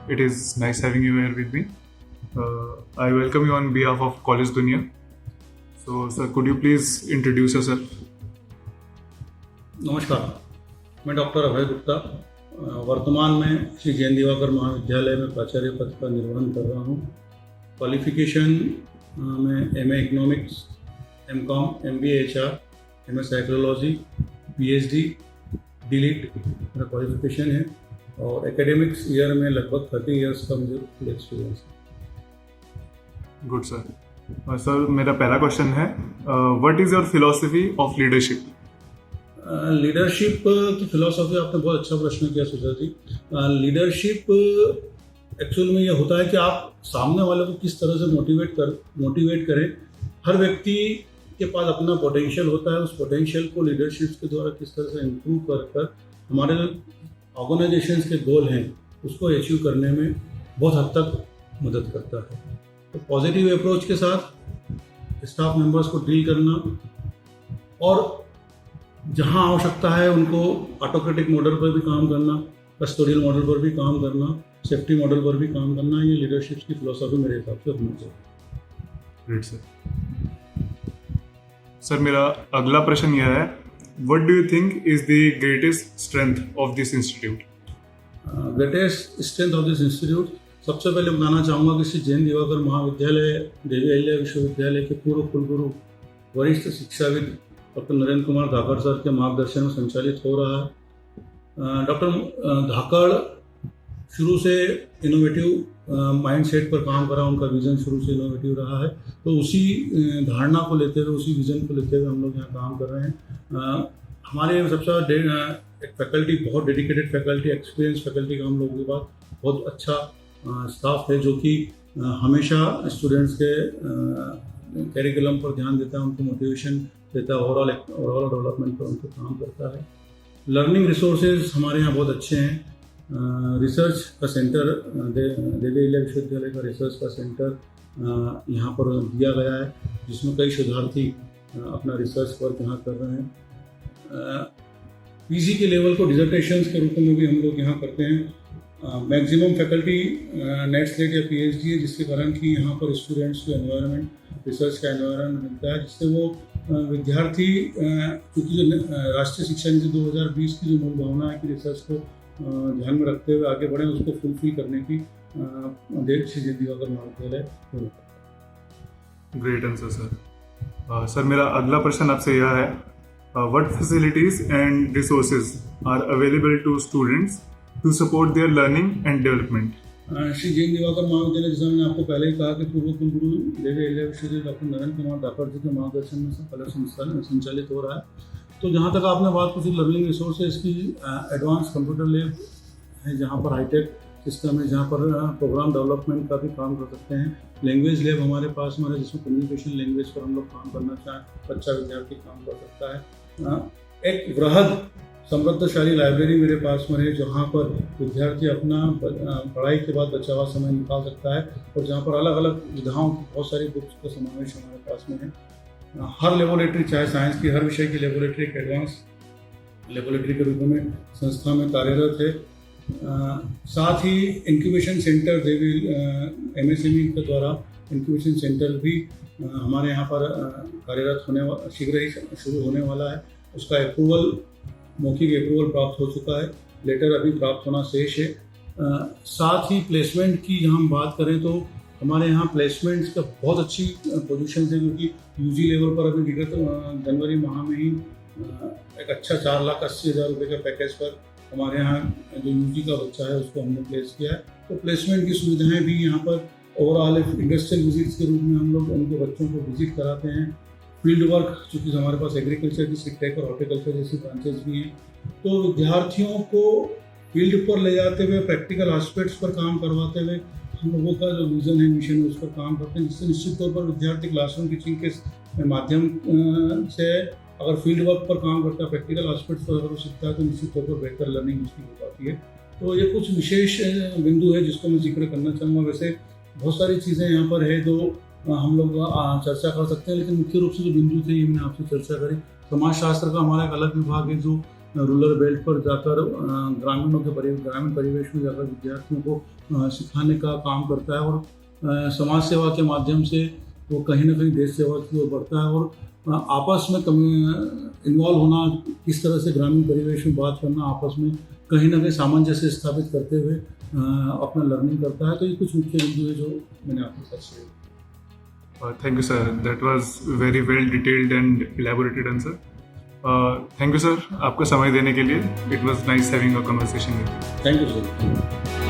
It is nice having you here with me. I welcome you on behalf of College Dunia. So, sir, could you please introduce yourself? नमस्कार, मैं doctor अभय गुप्ता वर्तमान में श्री जैन दिवाकर महाविद्यालय में प्राचार्य पद का निर्वहन कर रहा हूँ। क्वालिफिकेशन में MA economics, M Com, MBA HR, MA psychology, PhD, D Litt मेरा क्वालिफिकेशन है और एकेडमिक्स ईयर में लगभग 30 इयर्स का मुझे फुल एक्सपीरियंस है। Good sir. सर, मेरा पहला क्वेश्चन है, what is your philosophy of leadership? Leadership की फिलॉसफी आपने बहुत अच्छा प्रश्न किया सुधा जी। लीडरशिप एक्चुअल में ये होता है कि आप सामने वाले को किस तरह से मोटिवेट करें। हर व्यक्ति के पास अपना पोटेंशियल होता है, उस पोटेंशियल को लीडरशिप के द्वारा किस तरह से इम्प्रूव कर हमारे ऑर्गेनाइजेशंस के गोल हैं उसको अचीव करने में बहुत हद तक मदद करता है। तो पॉजिटिव अप्रोच के साथ स्टाफ मेंबर्स को डील करना और जहां आवश्यकता है उनको ऑटोक्रेटिक मॉडल पर भी काम करना, कस्टोडियल मॉडल पर भी काम करना, सेफ्टी मॉडल पर भी काम करना, ये लीडरशिप की फिलॉसफी मेरे हिसाब से होनी चाहिए। Great sir. सर, मेरा अगला प्रश्न यह है, what do you think is the greatest strength of this institute? Greatest strength of this institute, सबसे पहले बताना चाहूँगा कि श्री जैन दिवाकर महाविद्यालय देवी अहिल्या विश्वविद्यालय के पूर्व कुलगुरु वरिष्ठ शिक्षाविद डॉक्टर नरेंद्र कुमार धाकड़ सर के मार्गदर्शन में संचालित हो रहा है। डॉक्टर धाकड़ शुरू से इनोवेटिव माइंडसेट पर काम करा, उनका विज़न शुरू से इनोवेटिव रहा है। तो उसी धारणा को लेते हुए, उसी विज़न को लेते हुए हम लोग यहाँ काम कर रहे हैं। हमारे सबसे एक फैकल्टी, बहुत डेडिकेटेड फैकल्टी, एक्सपीरियंस फैकल्टी का हम लोगों के पास बहुत अच्छा स्टाफ है जो कि हमेशा स्टूडेंट्स के कैरिकुलम पर ध्यान देता है, उनको मोटिवेशन देता है, ओवरऑल डेवलपमेंट पर उनको काम करता है। लर्निंग रिसोर्सेज हमारे यहाँ बहुत अच्छे हैं। रिसर्च का सेंटर, देवी अहिल्या विश्वविद्यालय का रिसर्च का सेंटर यहाँ पर दिया गया है जिसमें कई शोधार्थी अपना रिसर्च वर्क यहाँ कर रहे हैं। पीजी के लेवल को डिजर्टेशंस के रूप में भी हम लोग यहाँ करते हैं। मैक्सिमम फैकल्टी नेट स्लेट या पीएचडी है जिसके कारण कि यहाँ पर स्टूडेंट्स को एनवायरनमेंट, रिसर्च का एनवायरनमेंट मिलता है जिससे वो विद्यार्थी, क्योंकि जो राष्ट्रीय शिक्षा नीति 2020 की जो मूल भावना है कि रिसर्च को ध्यान में रखते हुए आगे बढ़ें, उसको फुलफिल करने की देख श्री जैन दिवाकर महाविद्यालय। Great answer sir. सर, मेरा अगला प्रश्न आपसे यह है, what facilities and resources are available to students to support their learning and development? Shri Jain Diwakar महाविद्यालय, जैसा मैंने आपको पहले ही कहा कि पूर्व कुलगुरु देवी अहिल्या विश्वविद्यालय डॉक्टर नरेंद्र कुमार धाकड़ जी के मार्गदर्शन में पहले संचालित हो रहा है। तो जहाँ तक आपने बात पूछी लर्निंग रिसोर्सेज की, एडवांस कंप्यूटर लैब है जहाँ पर हाईटेक सिस्टम है, जहाँ पर प्रोग्राम डेवलपमेंट का भी काम कर सकते हैं। लैंग्वेज लैब हमारे पास में है जिसमें कम्युनिकेशन लैंग्वेज पर हम लोग काम करना चाहें, बच्चा विद्यार्थी काम कर सकता है। एक वृहद समृद्धशाली लाइब्रेरी मेरे पास में है जहाँ पर विद्यार्थी अपना पढ़ाई के बाद बचा हुआ समय निकाल सकता है और जहाँ पर अलग अलग विधाओं की बहुत सारी बुक्स का समावेश हमारे पास में है। हर लेबोरेटरी, चाहे साइंस की हर विषय की लेबोरेटरी एक एडवांस लेबोरेटरी के रूप में संस्था में कार्यरत है। साथ ही इंक्यूबेशन सेंटर देवी एमएसएमई के द्वारा इंक्यूबेशन सेंटर भी हमारे यहाँ पर कार्यरत शीघ्र ही शुरू होने वाला है। उसका अप्रूवल, मौखिक अप्रूवल प्राप्त हो चुका है, लेटर अभी प्राप्त होना शेष है। साथ ही प्लेसमेंट की जहाँ हम बात करें तो हमारे यहाँ प्लेसमेंट्स का बहुत अच्छी पोजीशन है, क्योंकि यूजी लेवल पर अभी विगत जनवरी माह में ही एक अच्छा 4,80,000 रुपये का पैकेज पर हमारे यहाँ जो यूजी का बच्चा है उसको हमने प्लेस किया है। तो प्लेसमेंट की सुविधाएँ भी यहाँ पर ओवरऑल इंडस्ट्रियल विजिट्स के रूप में हम लोग उनको बच्चों को विजिट कराते हैं। फील्ड वर्क, चूँकि हमारे पास एग्रीकल्चर की टेक और हॉर्टिकल्चर जैसी ब्रांचेज भी हैं, तो विद्यार्थियों को फील्ड पर ले जाते हुए, प्रैक्टिकल एस्पेक्ट्स पर काम करवाते हुए हम लोगों का जो विज़न है, मिशन है, उस पर काम करते हैं, जिससे निश्चित तौर पर विद्यार्थी क्लासरूम टीचिंग के माध्यम से अगर फील्ड वर्क पर काम करता है, प्रैक्टिकल एस्पेक्ट्स पर अगर वो सीखता है तो निश्चित तौर पर बेहतर लर्निंग उसकी हो पाती है। तो ये कुछ विशेष बिंदु है जिसको मैं जिक्र करना चाहूँगा। वैसे बहुत सारी चीज़ें यहाँ पर है जो हम लोग चर्चा कर सकते हैं, लेकिन मुख्य रूप से जो बिंदु थे ये मैंने आपसे चर्चा करी। समाजशास्त्र का हमारा एक अलग विभाग है जो रूरल बेल्ट पर जाकर ग्रामीण परिवेश में जाकर विद्यार्थियों को सिखाने का काम करता है, और समाज सेवा के माध्यम से वो कहीं ना कहीं देश सेवा की ओर बढ़ता है, और आपस में इन्वॉल्व होना, किस तरह से ग्रामीण परिवेश में बात करना, आपस में कहीं ना कहीं सामंजस्य स्थापित करते हुए अपना लर्निंग करता है। तो ये कुछ मुख्य बिंदु है जो मैंने आपके साथ शेयर किया। Thank you, sir. That was very well detailed and elaborated answer. Thank you, sir. आपका समय देने के लिए. It was nice having a conversation with you. Thank you sir.